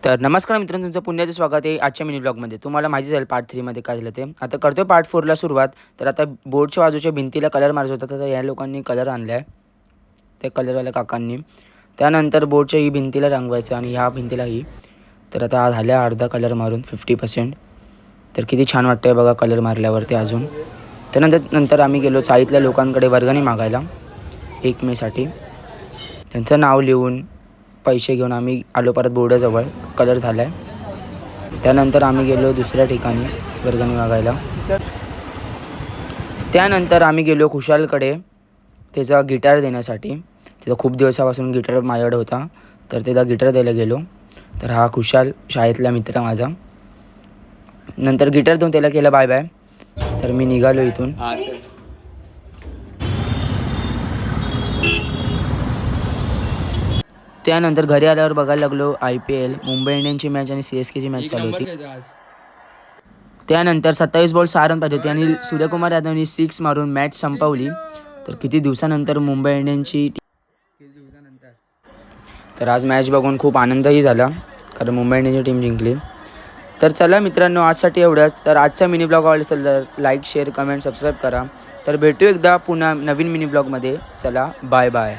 तर नमस्कार मित्रांनो, तुमचं पुण्याचं स्वागत आहे आजच्या मिनी ब्लॉगमध्ये. तुम्हाला माहिती झालं पार्ट 3 मध्ये काय झालं ते. आता करतोय पार्ट 4ला सुरुवात. तर आता बोर्डच्या बाजूच्या भिंतीला कलर मारायचा होता, तर या लोकांनी कलर आणला आहे, त्या कलरवाल्या काकांनी. त्यानंतर बोर्डच्या ही भिंतीला रंगवायचं आणि ह्या भिंतीलाही. तर आता झाल्या अर्धा कलर मारून 50%. तर किती छान वाटतंय बघा कलर मारल्यावरती अजून. त्यानंतर आम्ही गेलो चाळीतल्या लोकांकडे वर्गणी मागायला 1 मेसाठी. त्यांचं नाव लिहून पैसे घेऊन आम्ही आलो परत बोर्डाजवळ. कलर झाला आहे. त्यानंतर आम्ही गेलो दुसऱ्या ठिकाणी वर्गणी मागायला. त्यानंतर आम्ही गेलो खुशालकडे त्याचा गिटार देण्यासाठी. त्याचा खूप दिवसापासून गिटार माझ्याकडे होता, तर त्याला गिटार द्यायला गेलो. तर हा खुशाल शाळेतला मित्र माझा. नंतर गिटार देऊन त्याला केलं बाय बाय. तर मी निघालो इथून. त्यानंतर घरी आल्यावर बघायला लागलो IPL, मुंबई इंडियन्सची मॅच आणि CSKची मॅच चालू होती. त्यानंतर 27 बॉल 6 रन पाहिजे होते आणि सूर्यकुमार यादवनी 6 मारून मॅच संपवली. तर किती दिवसानंतर मुंबई इंडियन्सची तर आज मॅच बघून खूप आनंदही झाला, कारण मुंबई इंडियन्सची टीम जिंकली. तर चला मित्रांनो, आजसाठी एवढंच. तर आजचा मिनी ब्लॉग आवडला असेल तर लाईक, शेअर, कमेंट, सबस्क्राईब करा. तर भेटू एकदा पुन्हा नवीन मिनी ब्लॉगमध्ये. चला बाय बाय.